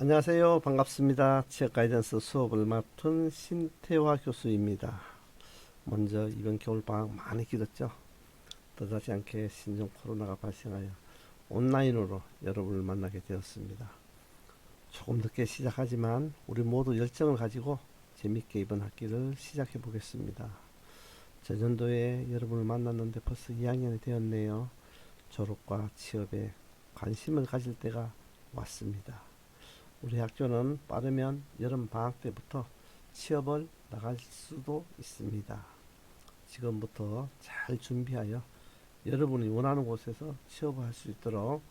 안녕하세요. 반갑습니다. 취업 가이던스 수업을 맡은 신태화 교수입니다. 먼저 이번 겨울방학 많이 길었죠? 뜻하지 않게 신종 코로나가 발생하여 온라인으로 여러분을 만나게 되었습니다. 조금 늦게 시작하지만 우리 모두 열정을 가지고 재밌게 이번 학기를 시작해 보겠습니다. 전년도에 여러분을 만났는데 벌써 2학년이 되었네요. 졸업과 취업에 관심을 가질 때가 왔습니다. 우리 학교는 빠르면 여름 방학 때부터 취업을 나갈 수도 있습니다. 지금부터 잘 준비하여 여러분이 원하는 곳에서 취업을 할 수 있도록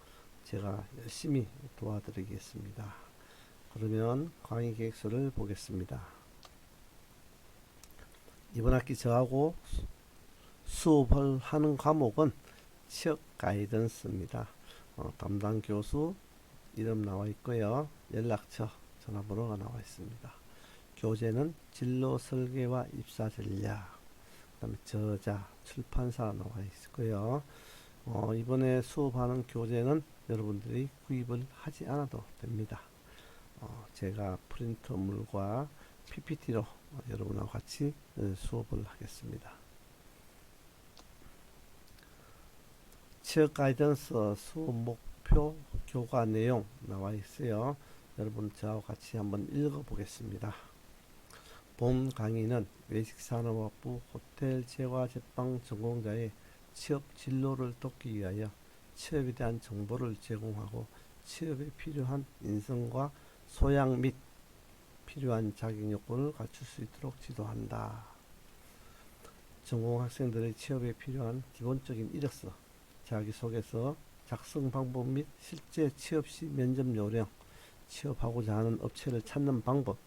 제가 열심히 도와드리겠습니다. 그러면 강의 계획서를 보겠습니다. 이번 학기 저하고 수업을 하는 과목은 취업 가이던스입니다. 담당 교수 이름 나와 있고요. 연락처, 전화번호가 나와 있습니다. 교재는 진로 설계와 입사 전략, 그다음에 저자, 출판사 나와 있고요. 이번에 수업하는 교재는 여러분들이 구입을 하지 않아도 됩니다. 제가 프린터물과 PPT로 여러분하고 같이 수업을 하겠습니다. 취업 가이던스 수업 목표 교과 내용 나와 있어요. 여러분 저하고 같이 한번 읽어 보겠습니다. 본 강의는 외식산업부 호텔 제과 제빵 전공자의 취업 진로를 돕기 위하여 취업에 대한 정보를 제공하고 취업에 필요한 인성과 소양 및 필요한 자격 요건을 갖출 수 있도록 지도한다. 전공 학생들의 취업에 필요한 기본적인 이력서, 자기소개서, 작성 방법 및 실제 취업 시 면접 요령, 취업하고자 하는 업체를 찾는 방법,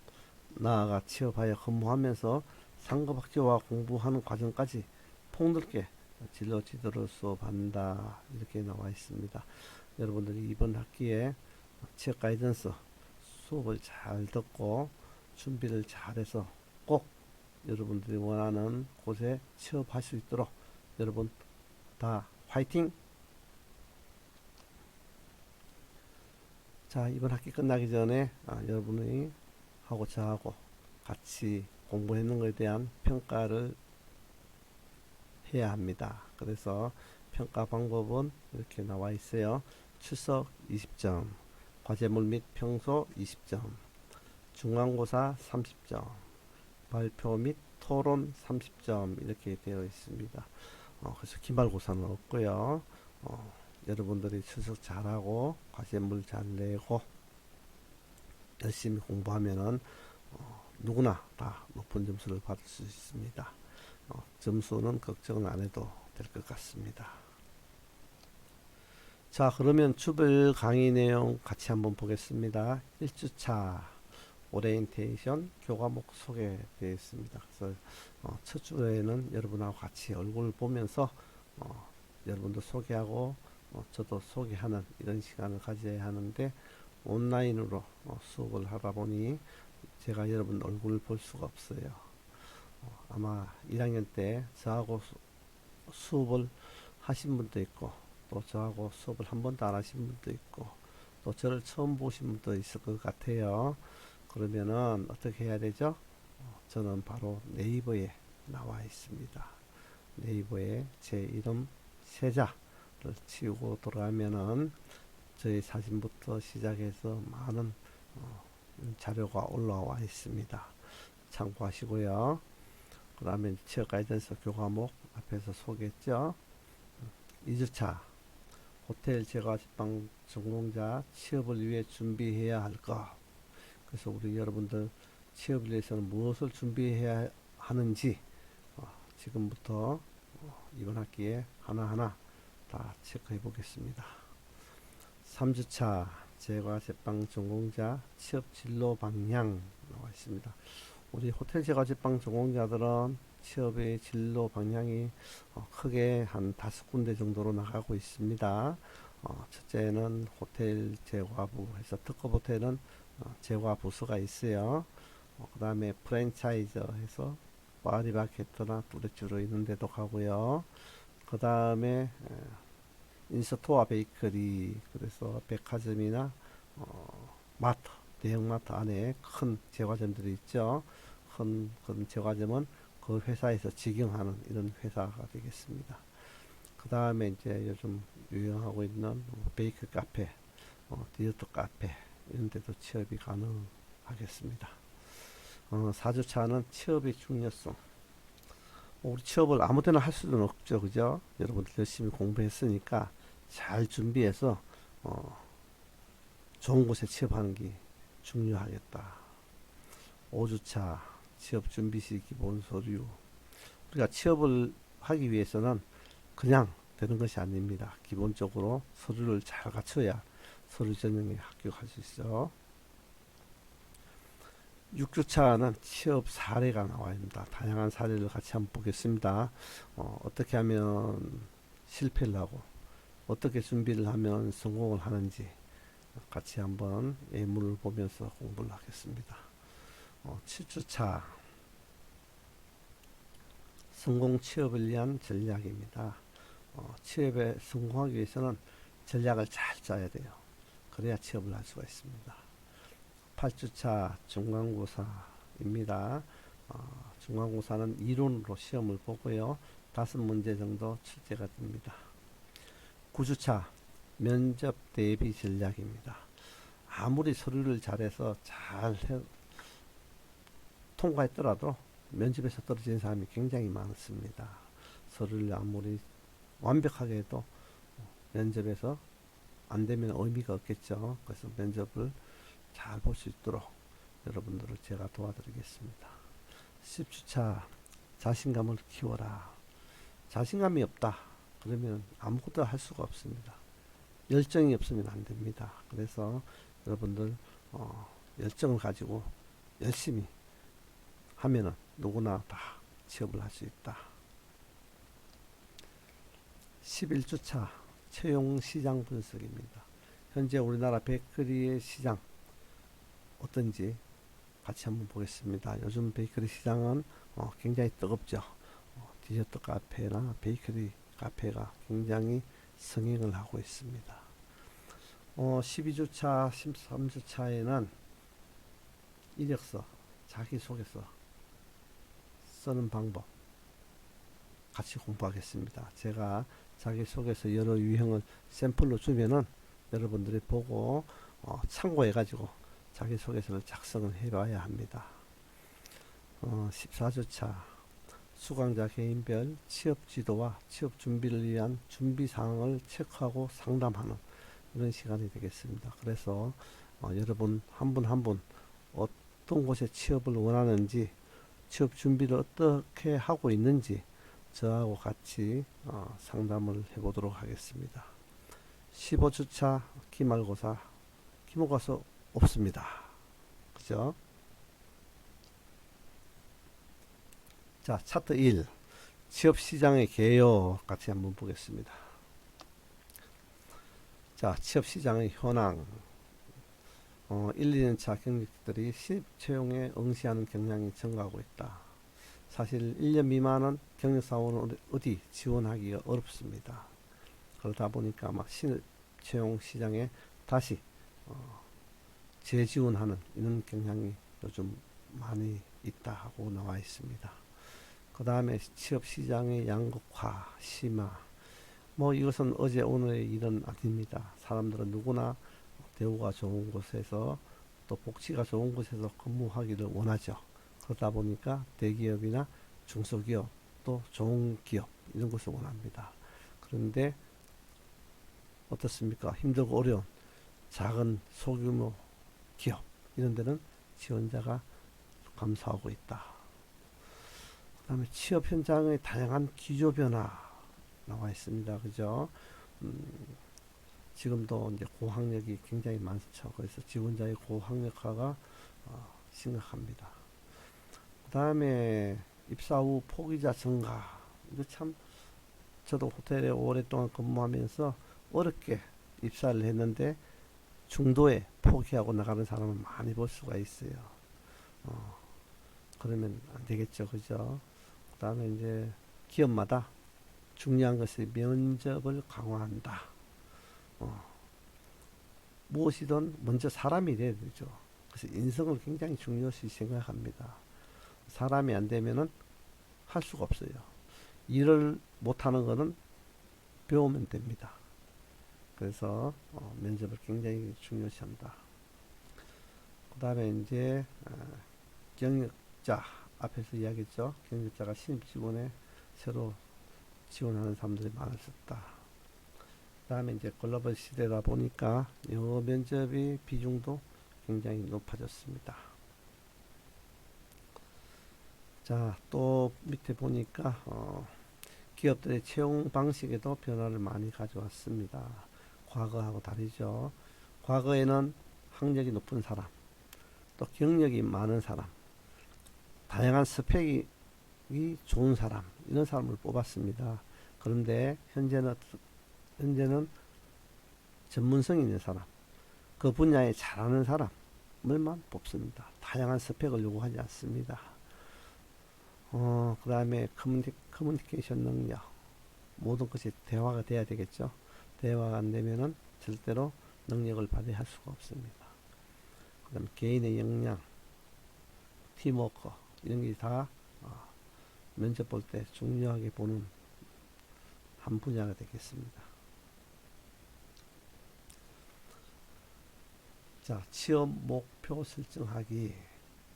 나아가 취업하여 근무하면서 상급학교와 공부하는 과정까지 폭넓게 진로 지도를 수업한다. 이렇게 나와 있습니다. 여러분들이 이번 학기에 취업 가이던스 수업을 잘 듣고 준비를 잘해서 꼭 여러분들이 원하는 곳에 취업할 수 있도록 여러분 다 화이팅! 자, 이번 학기 끝나기 전에 여러분이 하고 저하고 같이 공부했는 것에 대한 평가를 해야 합니다. 그래서 평가 방법은 이렇게 나와 있어요. 출석 20점, 과제물 및 평소 20점, 중간고사 30점, 발표 및 토론 30점 이렇게 되어 있습니다. 그래서 기말고사는 없고요. 여러분들이 출석 잘하고 과제물 잘 내고 열심히 공부하면은 누구나 다 높은 점수를 받을 수 있습니다. 점수는 걱정은 안 해도 될 것 같습니다. 자, 그러면 주별 강의 내용 같이 한번 보겠습니다. 1주차 오리엔테이션 교과목 소개되어 있습니다. 그래서 첫 주에는 여러분하고 같이 얼굴 보면서 여러분도 소개하고 저도 소개하는 이런 시간을 가져야 하는데 온라인으로 수업을 하다 보니 제가 여러분 얼굴을 볼 수가 없어요. 아마 1학년 때 저하고 수업을 하신 분도 있고 또 저하고 수업을 한 번도 안 하신 분도 있고 또 저를 처음 보신 분도 있을 것 같아요. 그러면은 어떻게 해야 되죠? 저는 바로 네이버에 나와 있습니다. 네이버에 제 이름 세자를 치우고 들어가면은 저희 사진부터 시작해서 많은 자료가 올라와 있습니다. 참고하시고요. 그 다음에 취업 가이던스 교과목 앞에서 소개했죠. 2주차 호텔 제과 제빵 전공자 취업을 위해 준비해야 할 것. 그래서 우리 여러분들 취업을 위해서는 무엇을 준비해야 하는지 지금부터 이번 학기에 하나하나 다 체크해 보겠습니다. 3주차 제과 제빵 전공자 취업 진로 방향 나와 있습니다. 우리 호텔 제과 제빵 전공자들은 취업의 진로 방향이 크게 한 5군데 정도로 나가고 있습니다. 첫째는 호텔 제과부 해서 특급 호텔은 제과 부서가 있어요. 그 다음에 프랜차이즈 해서 파리바게뜨나 뚜레쥬르 있는 데도 가고요. 그 다음에 인스토어 베이커리 그래서 백화점이나 마트 대형마트 안에 큰 제과점들이 있죠. 큰 그런 제과점은 그 회사에서 직영하는 이런 회사가 되겠습니다. 그 다음에 이제 요즘 유행하고 있는 베이크 카페, 디저트 카페 이런 데도 취업이 가능하겠습니다. 4주차는 취업의 중요성. 우리 취업을 아무 데나 할 수는 없죠. 그죠? 여러분들 열심히 공부했으니까 잘 준비해서 좋은 곳에 취업하는 게 중요하겠다. 5주차 취업 준비시 기본 서류. 우리가 취업을 하기 위해서는 그냥 되는 것이 아닙니다. 기본적으로 서류를 잘 갖춰야 서류 전형에 합격할 수 있어. 6주차는 취업 사례가 나와 있습니다. 다양한 사례를 같이 한번 보겠습니다. 어떻게 하면 실패를 하고 어떻게 준비를 하면 성공을 하는지 같이 한번 예문을 보면서 공부를 하겠습니다. 7주차 성공 취업을 위한 전략입니다. 취업에 성공하기 위해서는 전략을 잘 짜야 돼요. 그래야 취업을 할 수가 있습니다. 8주차 중간고사입니다. 중간고사는 이론으로 시험을 보고요. 5문제 정도 출제가 됩니다. 9주차 면접 대비 전략입니다. 아무리 서류를 잘해서 잘 통과했더라도 면접에서 떨어지는 사람이 굉장히 많습니다. 서류를 아무리 완벽하게 해도 면접에서 안 되면 의미가 없겠죠. 그래서 면접을 잘 볼 수 있도록 여러분들을 제가 도와드리겠습니다. 10주차 자신감을 키워라. 자신감이 없다. 그러면 아무것도 할 수가 없습니다. 열정이 없으면 안 됩니다. 그래서 여러분들 열정을 가지고 열심히 하면은 누구나 다 취업을 할 수 있다. 11주차 채용 시장 분석입니다. 현재 우리나라 베이커리의 시장 어떤지 같이 한번 보겠습니다. 요즘 베이커리 시장은 굉장히 뜨겁죠. 디저트 카페나 베이커리 카페가 굉장히 성행을 하고 있습니다. 12주차, 13주차에는 이력서, 자기소개서 쓰는 방법 같이 공부하겠습니다. 제가 자기소개서 여러 유형을 샘플로 주면은 여러분들이 보고 참고해 가지고 자기소개서를 작성을 해 봐야 합니다. 14주차 수강자 개인별 취업 지도와 취업 준비를 위한 준비 사항을 체크하고 상담하는 이런 시간이 되겠습니다. 그래서 여러분 한 분 한 분 어떤 곳에 취업을 원하는지 취업 준비를 어떻게 하고 있는지 저하고 같이 상담을 해보도록 하겠습니다. 15주차 기말고사 없습니다. 그죠? 자, 차트 1 취업시장의 개요 같이 한번 보겠습니다. 자, 취업시장의 현황 1, 2년차 경력들이 신입 채용에 응시하는 경향이 증가하고 있다. 사실 1년 미만은 경력사원은 어디 지원하기가 어렵습니다. 그러다 보니까 막 신입 채용 시장에 다시 재지원하는 이런 경향이 요즘 많이 있다 하고 나와 있습니다. 그 다음에 취업시장의 양극화 심화 이것은 어제 오늘의 일은 아닙니다. 사람들은 누구나 대우가 좋은 곳에서 또 복지가 좋은 곳에서 근무하기를 원하죠. 그러다 보니까 대기업이나 중소기업 또 좋은 기업 이런 곳을 원합니다. 그런데 어떻습니까? 힘들고 어려운 작은 소규모 기업 이런 데는 지원자가 감소하고 있다. 그 다음에 취업 현장의 다양한 기조 변화 나와 있습니다. 그죠? 지금도 이제 고학력이 굉장히 많죠. 그래서 지원자의 고학력화가 심각합니다. 그 다음에 입사 후 포기자 증가. 이거 참 저도 호텔에 오랫동안 근무하면서 어렵게 입사를 했는데 중도에 포기하고 나가는 사람을 많이 볼 수가 있어요. 그러면 안 되겠죠. 그죠? 그 다음에 이제 기업마다 중요한 것이 면접을 강화한다. 무엇이든 먼저 사람이 돼야 되죠. 그래서 인성을 굉장히 중요시 생각합니다. 사람이 안 되면은 할 수가 없어요. 일을 못하는 거는 배우면 됩니다. 그래서 면접을 굉장히 중요시한다. 그 다음에 이제 경력자 앞에서 이야기했죠. 경력자가 신입 직원에 새로 지원하는 사람들이 많아졌다. 그 다음에 이제 글로벌 시대다 보니까 영어 면접의 비중도 굉장히 높아졌습니다. 자, 또 밑에 보니까 기업들의 채용 방식에도 변화를 많이 가져왔습니다. 과거하고 다르죠. 과거에는 학력이 높은 사람, 또 경력이 많은 사람, 다양한 스펙이 좋은 사람, 이런 사람을 뽑았습니다. 그런데 현재는 전문성 있는 사람, 그 분야에 잘하는 사람을만 뽑습니다. 다양한 스펙을 요구하지 않습니다. 그 다음에 커뮤니케이션 능력, 모든 것이 대화가 돼야 되겠죠. 대화가 안 되면은 절대로 능력을 발휘할 수가 없습니다. 그 다음에 개인의 역량, 팀워크, 이런 게 다 면접 볼 때 중요하게 보는 한 분야가 되겠습니다. 자, 취업 목표 설정하기.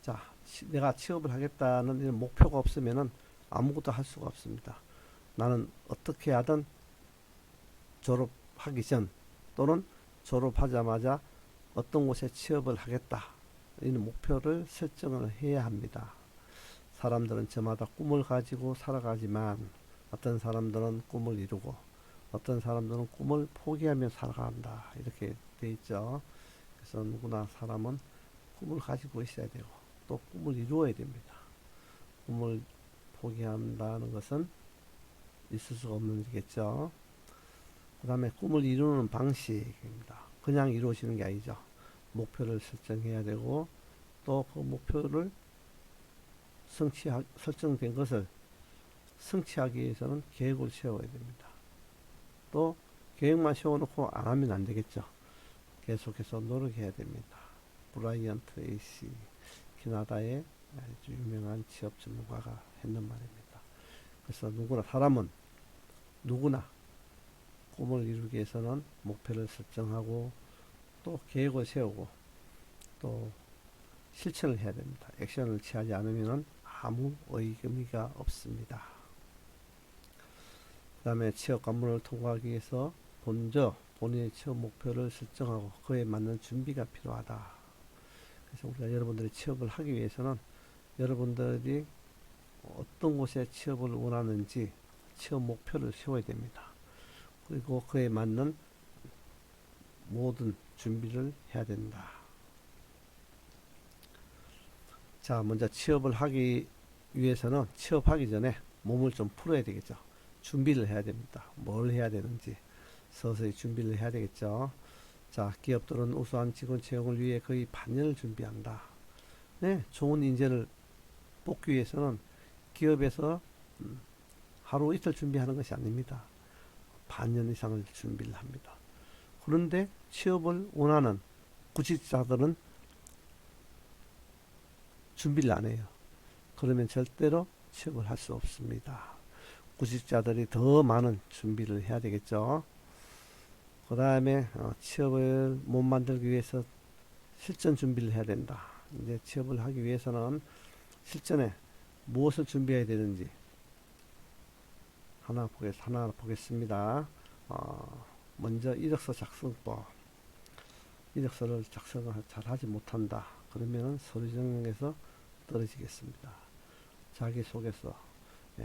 자, 내가 취업을 하겠다는 이런 목표가 없으면은 아무것도 할 수가 없습니다. 나는 어떻게 하든 졸업하기 전 또는 졸업하자마자 어떤 곳에 취업을 하겠다, 이런 목표를 설정을 해야 합니다. 사람들은 저마다 꿈을 가지고 살아가지만 어떤 사람들은 꿈을 이루고 어떤 사람들은 꿈을 포기하며 살아간다, 이렇게 돼 있죠. 그래서 누구나 사람은 꿈을 가지고 있어야 되고 또 꿈을 이루어야 됩니다. 꿈을 포기한다는 것은 있을 수가 없는 일이겠죠. 그 다음에 꿈을 이루는 방식입니다. 그냥 이루어지는 게 아니죠. 목표를 설정해야 되고 또 그 목표를 설정된 것을 성취하기 위해서는 계획을 세워야 됩니다. 또 계획만 세워놓고 안 하면 안 되겠죠. 계속해서 노력해야 됩니다. 브라이언트 A씨, 캐나다의 아주 유명한 취업 전문가가 했는 말입니다. 그래서 사람은 누구나 꿈을 이루기 위해서는 목표를 설정하고 또 계획을 세우고 또 실천을 해야 됩니다. 액션을 취하지 않으면 아무 의미가 없습니다. 그 다음에 취업 관문을 통과하기 위해서 먼저 본인의 취업 목표를 설정하고 그에 맞는 준비가 필요하다. 그래서 우리가 여러분들이 취업을 하기 위해서는 여러분들이 어떤 곳에 취업을 원하는지 취업 목표를 세워야 됩니다. 그리고 그에 맞는 모든 준비를 해야 된다. 자, 먼저 취업을 하기 위해서는 취업하기 전에 몸을 좀 풀어야 되겠죠. 준비를 해야 됩니다. 뭘 해야 되는지 서서히 준비를 해야 되겠죠. 자, 기업들은 우수한 직원 채용을 위해 거의 반년을 준비한다. 네, 좋은 인재를 뽑기 위해서는 기업에서 하루 이틀 준비하는 것이 아닙니다. 반년 이상을 준비를 합니다. 그런데 취업을 원하는 구직자들은 준비를 안 해요. 그러면 절대로 취업을 할 수 없습니다. 구직자들이 더 많은 준비를 해야 되겠죠. 그 다음에 취업을 못 만들기 위해서 실전 준비를 해야 된다. 이제 취업을 하기 위해서는 실전에 무엇을 준비해야 되는지 하나 보겠습니다. 먼저 이력서 작성법. 이력서를 작성을 잘 하지 못한다. 그러면 서류 전형에서 떨어지겠습니다. 자기소개서,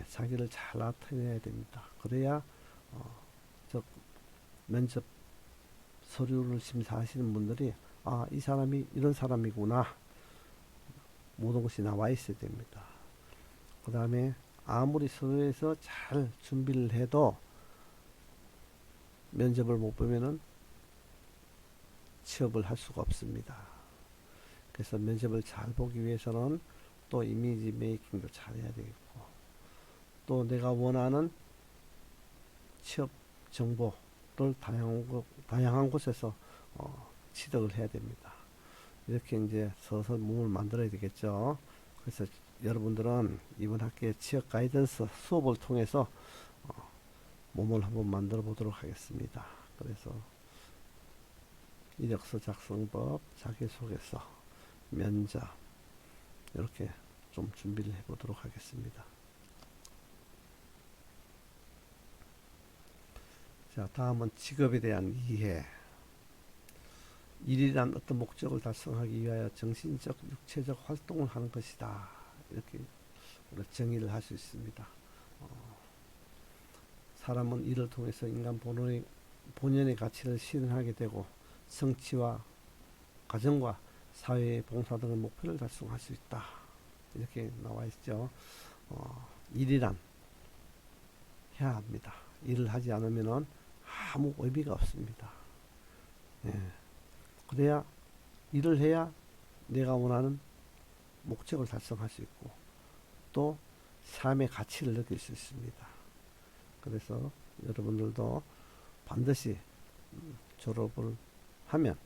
자기를 잘 나타내야 됩니다. 그래야 저 면접 서류를 심사하시는 분들이 이 사람이 이런 사람이구나, 모든 것이 나와 있어야 됩니다. 그 다음에 아무리 서류에서 잘 준비를 해도 면접을 못 보면은 취업을 할 수가 없습니다. 그래서 면접을 잘 보기 위해서는 또 이미지 메이킹도 잘 해야 되겠고 또 내가 원하는 취업 정보를 다양한 곳에서 취득을 해야 됩니다. 이렇게 이제 서서 몸을 만들어야 되겠죠. 그래서 여러분들은 이번 학기에 지역 가이던스 수업을 통해서 몸을 한번 만들어 보도록 하겠습니다. 그래서 이력서 작성법, 자기소개서, 면접 이렇게 좀 준비를 해 보도록 하겠습니다. 자, 다음은 직업에 대한 이해. 일이란 어떤 목적을 달성하기 위하여 정신적, 육체적 활동을 하는 것이다. 이렇게 정의를 할 수 있습니다. 사람은 일을 통해서 인간 본연의 가치를 실현하게 되고 성취와 가정과 사회의 봉사 등의 목표를 달성할 수 있다. 이렇게 나와 있죠. 일이란 해야 합니다. 일을 하지 않으면 아무 의미가 없습니다. 예. 그래야 일을 해야 내가 원하는 목적을 달성할 수 있고 또 삶의 가치를 느낄 수 있습니다. 그래서 여러분들도 반드시 졸업을 하면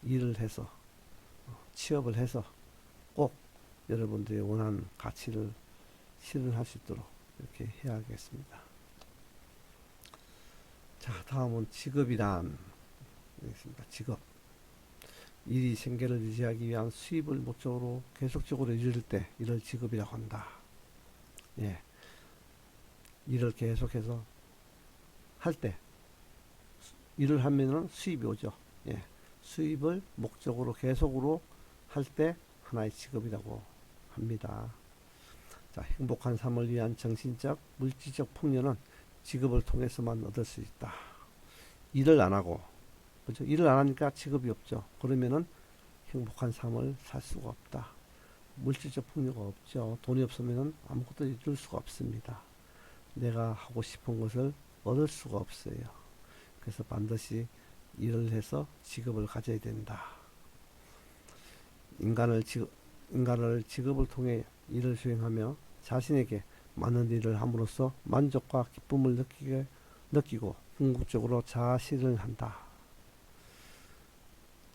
일을 해서 취업을 해서 꼭 여러분들이 원하는 가치를 실현할 수 있도록 이렇게 해야겠습니다. 자, 다음은 직업이란 있습니다. 직업. 일이 생계를 유지하기 위한 수입을 목적으로 계속적으로 이룰 때 이를 직업이라고 한다. 예. 일을 계속해서 할 때 일을 하면은 수입이 오죠. 예. 수입을 목적으로 계속으로 할 때 하나의 직업이라고 합니다. 자, 행복한 삶을 위한 정신적, 물질적 풍요는 직업을 통해서만 얻을 수 있다. 일을 안 하고, 그죠? 일을 안 하니까 직업이 없죠. 그러면은 행복한 삶을 살 수가 없다. 물질적 풍요가 없죠. 돈이 없으면 아무것도 이룰 수가 없습니다. 내가 하고 싶은 것을 얻을 수가 없어요. 그래서 반드시 일을 해서 직업을 가져야 된다. 인간을 직업을 통해 일을 수행하며 자신에게 맞는 일을 함으로써 만족과 기쁨을 느끼고 궁극적으로 자아 실현을 한다.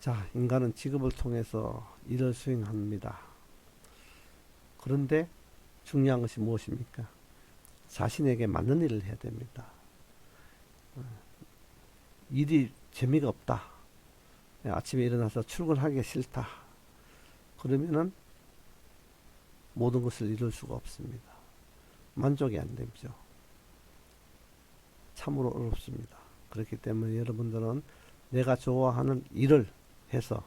자, 인간은 직업을 통해서 일을 수행합니다. 그런데 중요한 것이 무엇입니까? 자신에게 맞는 일을 해야 됩니다. 일이 재미가 없다. 아침에 일어나서 출근하기 싫다. 그러면은 모든 것을 이룰 수가 없습니다. 만족이 안 되죠. 참으로 어렵습니다. 그렇기 때문에 여러분들은 내가 좋아하는 일을 해서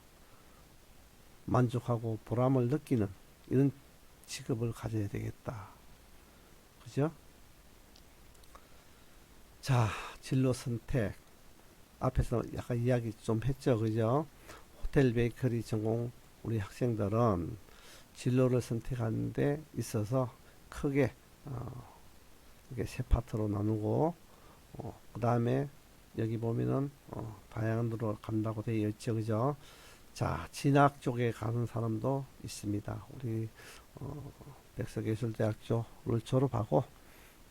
만족하고 보람을 느끼는 이런 직업을 가져야 되겠다. 그죠? 자, 진로 선택. 앞에서 약간 이야기 좀 했죠. 그죠? 호텔 베이커리 전공 우리 학생들은 진로를 선택하는 데 있어서 크게 이렇게 세 파트로 나누고 그 다음에 여기 보면은 다양한 데로 간다고 되어 있죠. 그죠? 자, 진학 쪽에 가는 사람도 있습니다. 우리 백석예술대학교를 졸업하고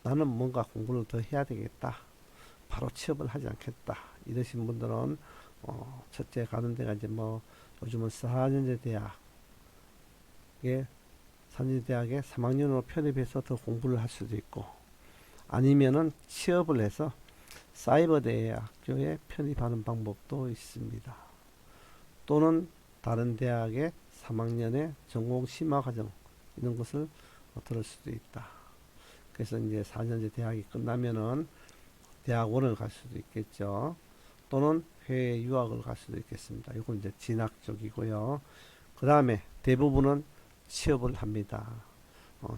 나는 뭔가 공부를 더 해야 되겠다. 바로 취업을 하지 않겠다. 이러신 분들은 첫째 가는 데가 이제 뭐 요즘은 4년제 대학에 3학년으로 편입해서 더 공부를 할 수도 있고 아니면은 취업을 해서 사이버 대학교에 편입하는 방법도 있습니다. 또는 다른 대학의 3학년의 전공 심화 과정 이런 것을 들을 수도 있다. 그래서 이제 4년제 대학이 끝나면은 대학원을 갈 수도 있겠죠. 또는 해외 유학을 갈 수도 있겠습니다. 이건 이제 진학 쪽이고요. 그 다음에 대부분은 취업을 합니다.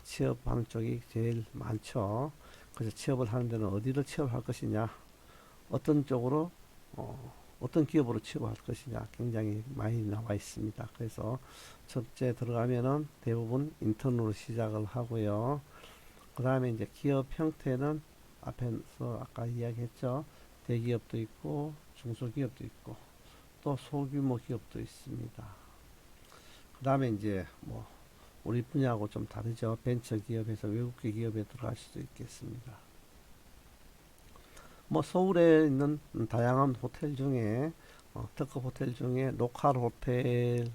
취업하는 쪽이 제일 많죠. 그래서 취업을 하는 데는 어디를 취업할 것이냐, 어떤 쪽으로, 어떤 기업으로 취업할 것이냐 굉장히 많이 나와 있습니다. 그래서 첫째 들어가면은 대부분 인턴으로 시작을 하고요. 그 다음에 이제 기업 형태는 앞에서 아까 이야기했죠. 대기업도 있고 중소기업도 있고 또 소규모 기업도 있습니다. 그 다음에 이제 뭐 우리 분야하고 좀 다르죠. 벤처기업에서 외국계 기업에 들어갈 수도 있겠습니다. 뭐 서울에 있는 다양한 호텔 중에 특급 호텔 중에 노칼 호텔을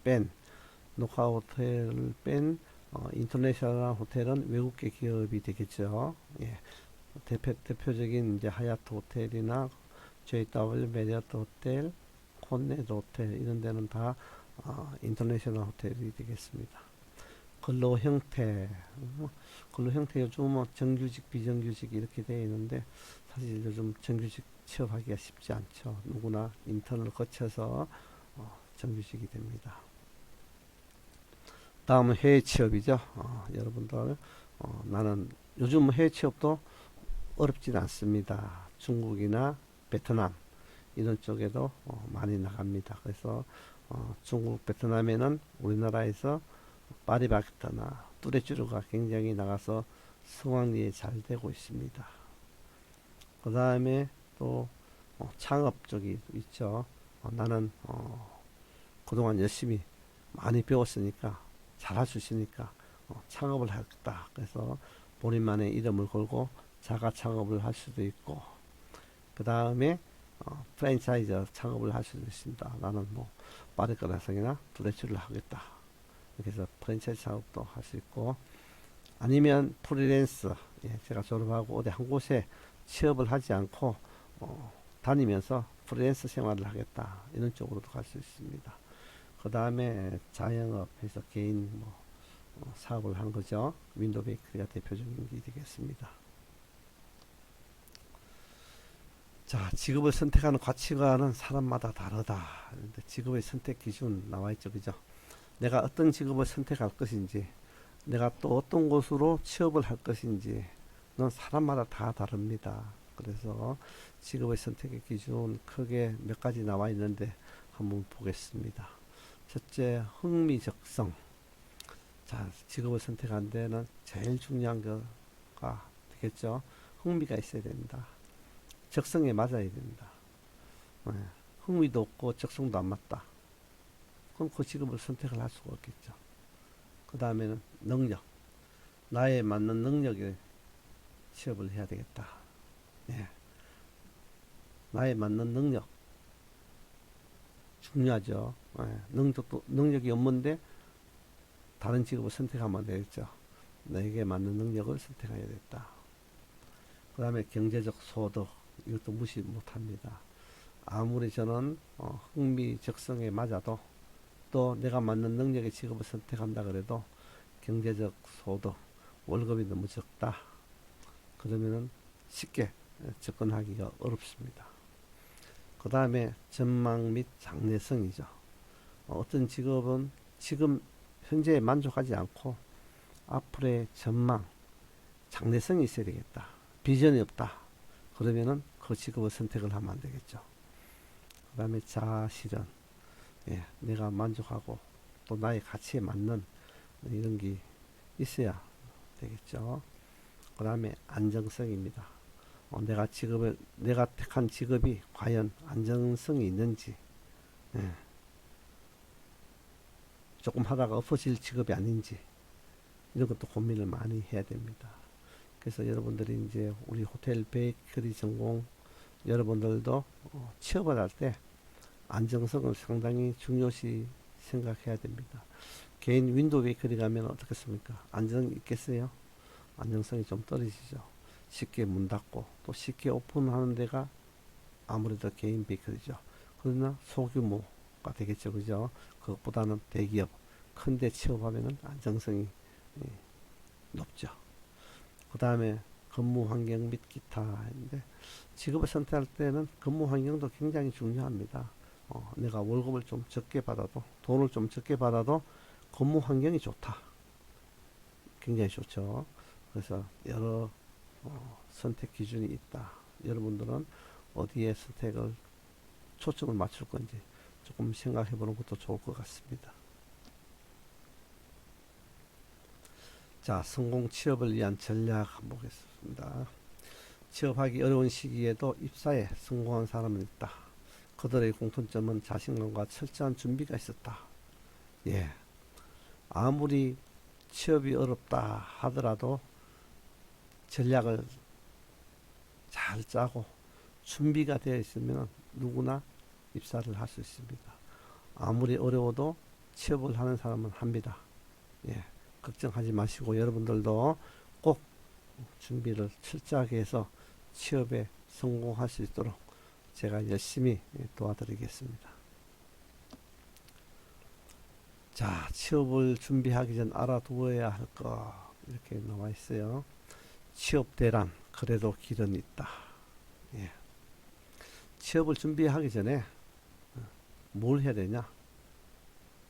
뺀 인터내셔널 호텔은 외국계 기업이 되겠죠. 예. 대표적인 이제 하얏트 호텔이나 JW 메리어트 호텔, 콘네드 호텔 이런 데는 다 인터내셔널 호텔이 되겠습니다. 근로 형태, 근로 형태 요즘 뭐 정규직, 비정규직 이렇게 되어 있는데 사실 요즘 정규직 취업하기가 쉽지 않죠. 누구나 인턴을 거쳐서 정규직이 됩니다. 다음은 해외 취업이죠. 여러분들 나는 요즘 해외 취업도 어렵진 않습니다. 중국이나 베트남 이런 쪽에도 많이 나갑니다. 그래서 중국, 베트남에는 우리나라에서 파리바게뜨나 뚜레쥬르가 굉장히 나가서 성황리에 잘 되고 있습니다. 그 다음에 또 창업 쪽이 있죠. 나는 그동안 열심히 많이 배웠으니까 잘할 수 있으니까 창업을 하겠다. 그래서 본인만의 이름을 걸고 자가 창업을 할 수도 있고, 그 다음에 프랜차이즈 창업을 할 수도 있습니다. 나는 뭐 파리바게뜨나 뚜레쥬르를 하겠다. 그래서 프랜차이즈 창업도 할 수 있고, 아니면 프리랜서, 제가 졸업하고 어디 한 곳에 취업을 하지 않고 다니면서 프리랜서 생활을 하겠다, 이런 쪽으로도 갈 수 있습니다. 그 다음에 자영업 해서 개인 사업을 한 거죠. 윈도우 베이커리가 대표적인 게 되겠습니다. 자, 직업을 선택하는 가치관은 사람마다 다르다. 직업의 선택 기준 나와 있죠, 그죠? 내가 어떤 직업을 선택할 것인지, 내가 또 어떤 곳으로 취업을 할 것인지는 사람마다 다 다릅니다. 그래서 직업의 선택의 기준 크게 몇 가지 나와 있는데 한번 보겠습니다. 첫째, 흥미적성. 자, 직업을 선택한 데는 제일 중요한 거가 되겠죠. 흥미가 있어야 됩니다. 적성에 맞아야 됩니다. 흥미도 없고 적성도 안 맞다. 그럼 그 직업을 선택을 할 수가 없겠죠. 그 다음에는 능력. 나에 맞는 능력에 취업을 해야 되겠다. 예. 나에 맞는 능력. 중요하죠. 능력이 없는데 다른 직업을 선택하면 되겠죠. 나에게 맞는 능력을 선택해야 겠다. 그 다음에 경제적 소득. 이것도 무시 못합니다. 아무리 저는 흥미적성에 맞아도 또 내가 맞는 능력의 직업을 선택한다 그래도 경제적 소득, 월급이 너무 적다. 그러면은 쉽게 접근하기가 어렵습니다. 그 다음에 전망 및 장래성이죠. 어떤 직업은 지금 현재에 만족하지 않고 앞으로의 전망, 장래성이 있어야 되겠다. 비전이 없다. 그러면은 그 직업을 선택을 하면 안 되겠죠. 그 다음에 자아실현. 내가 만족하고 또 나의 가치에 맞는 이런 게 있어야 되겠죠. 그 다음에 안정성입니다. 내가 택한 직업이 과연 안정성이 있는지, 조금 하다가 엎어질 직업이 아닌지, 이런 것도 고민을 많이 해야 됩니다. 그래서 여러분들이 이제 우리 호텔 베이커리 전공 여러분들도 취업을 할 때 안정성을 상당히 중요시 생각해야 됩니다. 개인 윈도우 베이커리 가면 어떻겠습니까? 안정 있겠어요? 안정성이 좀 떨어지죠. 쉽게 문 닫고 또 쉽게 오픈하는 데가 아무래도 개인 베이커리죠. 그러나 소규모가 되겠죠, 그죠? 그것보다는 대기업 큰 데 취업하면은 안정성이 높죠. 그 다음에 근무 환경 및 기타인데, 직업을 선택할 때는 근무 환경도 굉장히 중요합니다. 내가 월급을 좀 적게 받아도, 돈을 좀 적게 받아도 근무 환경이 좋다. 굉장히 좋죠. 그래서 여러 선택 기준이 있다. 여러분들은 어디에 선택을 초점을 맞출 건지 조금 생각해 보는 것도 좋을 것 같습니다. 자, 성공 취업을 위한 전략 한번 보겠습니다. 취업하기 어려운 시기에도 입사에 성공한 사람은 있다. 그들의 공통점은 자신감과 철저한 준비가 있었다. 예. 아무리 취업이 어렵다 하더라도 전략을 잘 짜고 준비가 되어 있으면 누구나 입사를 할 수 있습니다. 아무리 어려워도 취업을 하는 사람은 합니다. 예, 걱정하지 마시고 여러분들도 꼭 준비를 철저하게 해서 취업에 성공할 수 있도록 제가 열심히 도와드리겠습니다. 자, 취업을 준비하기 전 알아두어야 할 거 이렇게 나와 있어요. 취업 대란 그래도 길은 있다. 예. 취업을 준비하기 전에 뭘 해야 되냐?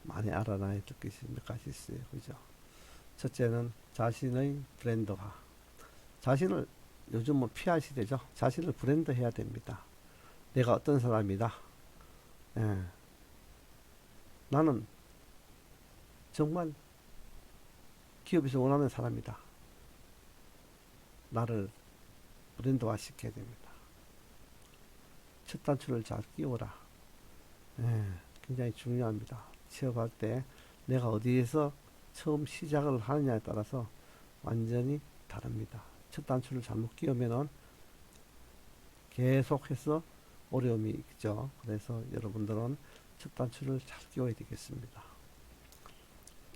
많이 알아놔야 될 것이 몇 가지 있어요. 그죠? 첫째는 자신의 브랜드화. 자신을 요즘 뭐 PR 시대죠. 자신을 브랜드 해야 됩니다. 내가 어떤 사람이다. 예. 나는 정말 기업에서 원하는 사람이다. 나를 브랜드화 시켜야 됩니다. 첫 단추를 잘 끼워라. 예, 굉장히 중요합니다. 취업할 때 내가 어디에서 처음 시작을 하느냐에 따라서 완전히 다릅니다. 첫 단추를 잘못 끼우면은 계속해서 어려움이 있죠. 그래서 여러분들은 첫 단추를 잘 끼워야 되겠습니다.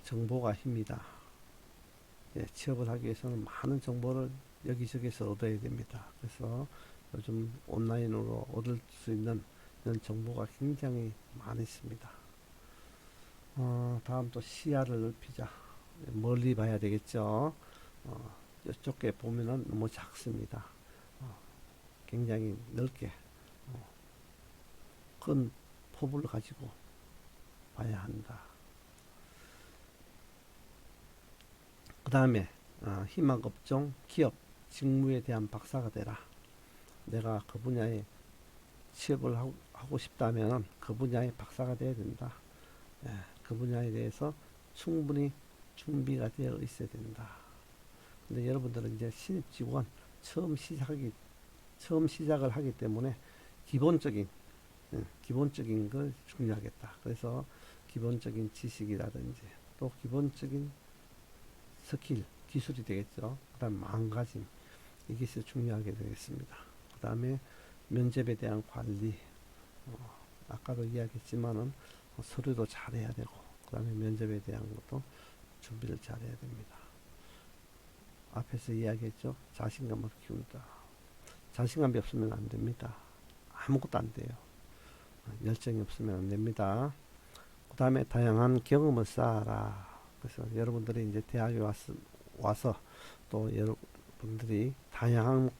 정보가 힘이다. 예, 취업을 하기 위해서는 많은 정보를 여기저기서 얻어야 됩니다. 그래서 요즘 온라인으로 얻을 수 있는 이런 정보가 굉장히 많이 있습니다. 다음 또 시야를 넓히자. 멀리 봐야 되겠죠. 이쪽에 보면은 너무 작습니다. 굉장히 넓게 큰 포부를 가지고 봐야 한다. 그 다음에 희망 업종, 기업, 직무에 대한 박사가 되라. 내가 그 분야에 취업을 하고 싶다면 그 분야의 박사가 되어야 된다. 예, 그 분야에 대해서 충분히 준비가 되어 있어야 된다. 근데 여러분들은 이제 신입 직원 처음 시작을 하기 때문에 기본적인 걸 중요하겠다. 그래서 기본적인 지식이라든지 또 기본적인 스킬, 기술이 되겠죠. 그 다음 마음가짐, 이것이 중요하게 되겠습니다. 그 다음에 면접에 대한 관리, 아까도 이야기했지만은 서류도 잘해야 되고, 그 다음에 면접에 대한 것도 준비를 잘해야 됩니다. 앞에서 이야기했죠. 자신감을 키운다. 자신감이 없으면 안 됩니다. 아무것도 안 돼요. 열정이 없으면 안 됩니다. 그 다음에 다양한 경험을 쌓아라. 그래서 여러분들이 이제 대학에 와서 또 여러분들이 다양한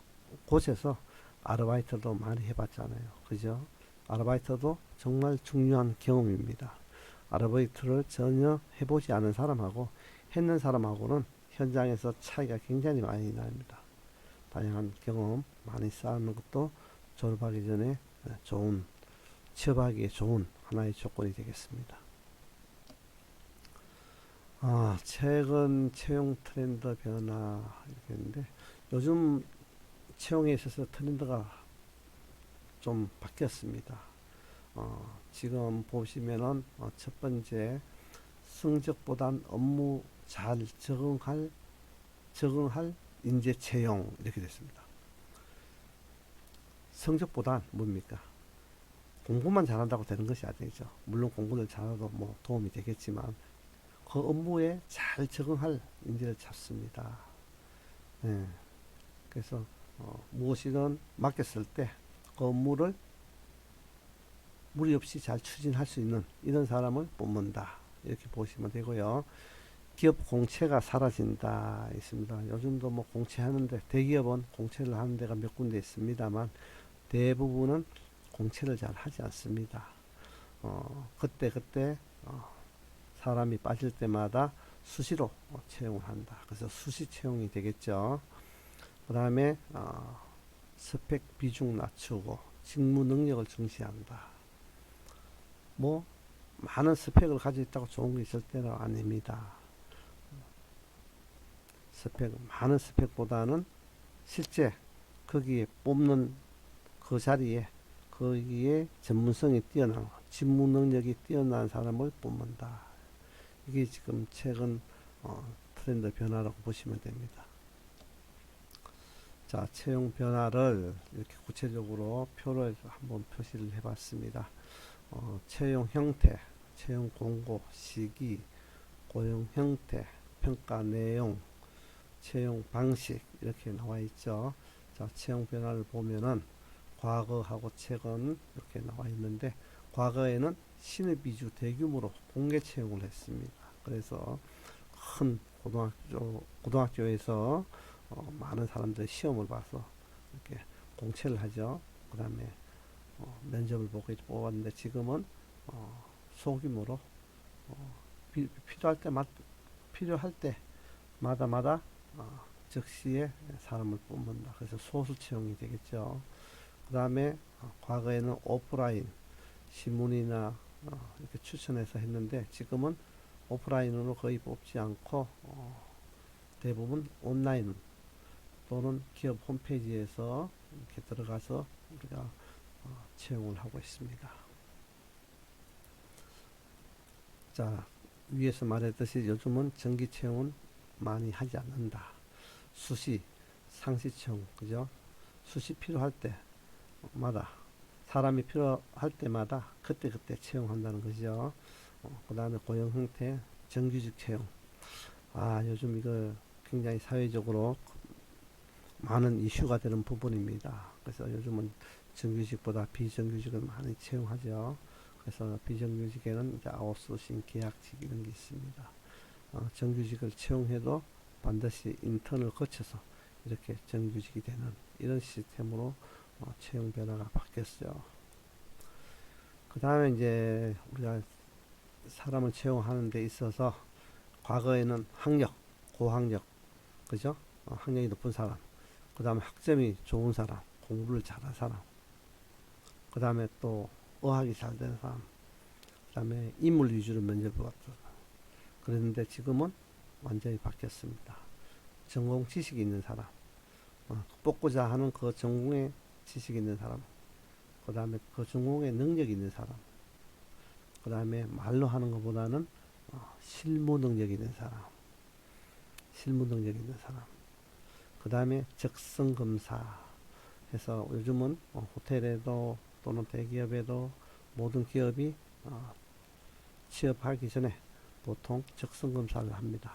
곳에서 아르바이트도 많이 해봤잖아요. 그죠? 아르바이트도 정말 중요한 경험입니다. 아르바이트를 전혀 해보지 않은 사람하고 했는 사람하고는 현장에서 차이가 굉장히 많이 납니다. 다양한 경험 많이 쌓는 것도 졸업하기 전에 취업하기에 좋은 하나의 조건이 되겠습니다. 최근 채용 트렌드 변화 이렇게 했는데 요즘 채용에 있어서 트렌드가 좀 바뀌었습니다. 지금 보시면은 첫 번째 성적보단 업무 잘 적응할 인재 채용 이렇게 됐습니다. 성적보단 뭡니까? 공부만 잘한다고 되는 것이 아니죠. 물론 공부를 잘해도 뭐 도움이 되겠지만 그 업무에 잘 적응할 인재를 찾습니다. 예. 그래서 무엇이든 맡겼을 때 그 업무를 무리 없이 잘 추진할 수 있는 이런 사람을 뽑는다. 이렇게 보시면 되고요. 기업 공채가 사라진다 있습니다. 요즘도 뭐 공채하는데 대기업은 공채를 하는 데가 몇 군데 있습니다만 대부분은 공채를 잘 하지 않습니다. 그때 사람이 빠질 때마다 수시로 채용을 한다. 그래서 수시 채용이 되겠죠. 그 다음에 스펙 비중 낮추고 직무 능력을 중시한다. 뭐 많은 스펙을 가지고 있다고 좋은 게 있을 때는 아닙니다. 많은 스펙보다는 실제 거기에 뽑는 그 자리에 거기에 전문성이 뛰어난 직무 능력이 뛰어난 사람을 뽑는다. 이게 지금 최근 트렌드 변화라고 보시면 됩니다. 자, 채용 변화를 이렇게 구체적으로 표를 한번 표시를 해봤습니다. 채용 형태, 채용 공고, 시기, 고용 형태, 평가 내용, 채용 방식 이렇게 나와 있죠. 자, 채용 변화를 보면은 과거하고 최근 이렇게 나와 있는데 과거에는 신입 위주 대규모로 공개 채용을 했습니다. 그래서 큰 고등학교에서 많은 사람들이 시험을 봐서 이렇게 공채를 하죠. 그 다음에 면접을 보고 뽑았는데 지금은 소규모로 필요할 때마다 즉시에 사람을 뽑는다. 그래서 소수 채용이 되겠죠. 그 다음에 과거에는 오프라인 신문이나 이렇게 추천해서 했는데 지금은 오프라인으로 거의 뽑지 않고 대부분 온라인 또는 기업 홈페이지에서 이렇게 들어가서 우리가 채용을 하고 있습니다. 자, 위에서 말했듯이 요즘은 정기 채용은 많이 하지 않는다. 수시, 상시 채용, 그죠? 수시 필요할 때마다 사람이 필요할 때마다 그때그때 채용한다는 거죠. 그 다음에 고용 형태, 정규직 채용. 요즘 이거 굉장히 사회적으로 많은 이슈가 되는 부분입니다. 그래서 요즘은 정규직보다 비정규직을 많이 채용하죠. 그래서 비정규직에는 이제 아웃소싱 계약직 이런 게 있습니다. 정규직을 채용해도 반드시 인턴을 거쳐서 이렇게 정규직이 되는 이런 시스템으로 채용 변화가 바뀌었어요. 그 다음에 이제 우리가 사람을 채용하는 데 있어서 과거에는 학력, 고학력, 그죠? 학력이 높은 사람, 그 다음에 학점이 좋은 사람, 공부를 잘한 사람, 그 다음에 또 어학이 잘 되는 사람, 그 다음에 인물 위주로 면접을 봤다. 그랬는데 지금은 완전히 바뀌었습니다. 전공 지식이 있는 사람, 뽑고자 하는 그 전공에 지식이 있는 사람, 그 다음에 그 전공에 능력이 있는 사람, 그 다음에 말로 하는 것보다는 실무 능력이 있는 사람, 그 다음에 적성검사 해서 요즘은 호텔에도 또는 대기업에도 모든 기업이 취업하기 전에 보통 적성검사를 합니다.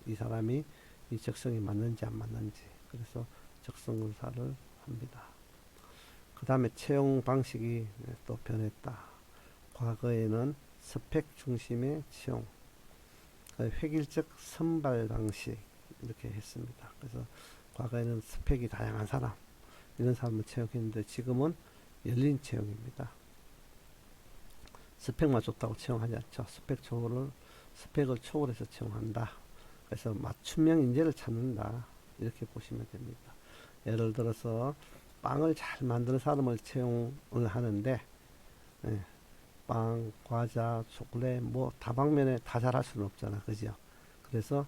이 사람이 이 적성이 맞는지 안 맞는지. 그래서 적성검사를 합니다. 그 다음에 채용 방식이 또 변했다. 과거에는 스펙 중심의 채용, 획일적 선발 방식 이렇게 했습니다. 그래서 과거에는 스펙이 다양한 사람, 이런 사람을 채용했는데 지금은 열린 채용입니다. 스펙만 좋다고 채용하지 않죠. 스펙을 초월해서 채용한다. 그래서 맞춤형 인재를 찾는다. 이렇게 보시면 됩니다. 예를 들어서 빵을 잘 만드는 사람을 채용을 하는데 빵, 과자, 초콜릿 뭐 다방면에 다 잘할 수는 없잖아. 그죠? 그래서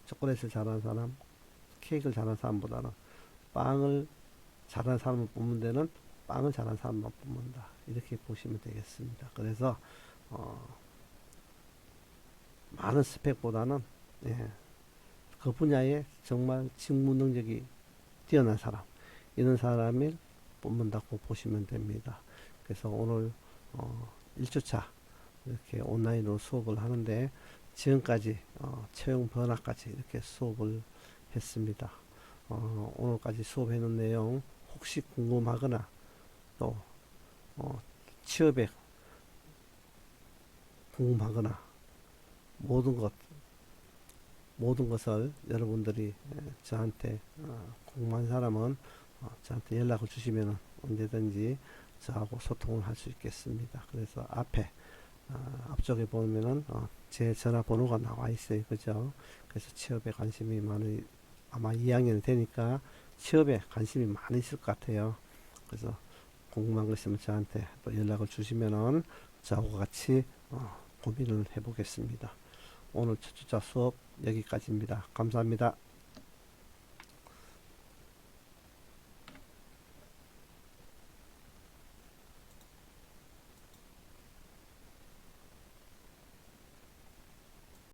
초콜릿을 잘하는 사람, 케이크를 잘하는 사람보다는 빵을 잘하는 사람을 뽑는 데는 빵을 잘하는 사람만 뽑는다. 이렇게 보시면 되겠습니다. 그래서 많은 스펙보다는 그 분야에 정말 직무 능력이 뛰어난 사람, 이런 사람을 뽑는다고 보시면 됩니다. 그래서 오늘 1주차 이렇게 온라인으로 수업을 하는데 지금까지 채용 변화까지 이렇게 수업을 했습니다. 오늘까지 수업해놓은 내용 혹시 궁금하거나 또 취업에 궁금하거나 모든 것을 여러분들이 저한테 궁금한 사람은 저한테 연락을 주시면 언제든지 저하고 소통을 할 수 있겠습니다. 그래서 앞쪽에 보면은 제 전화번호가 나와 있어요. 그죠? 그래서 취업에 관심이 많은, 아마 2학년이 되니까 취업에 관심이 많이 있을 것 같아요. 그래서 궁금한 거 있으면 저한테 또 연락을 주시면은 저하고 같이 고민을 해보겠습니다. 오늘 첫 주차 수업 여기까지입니다. 감사합니다.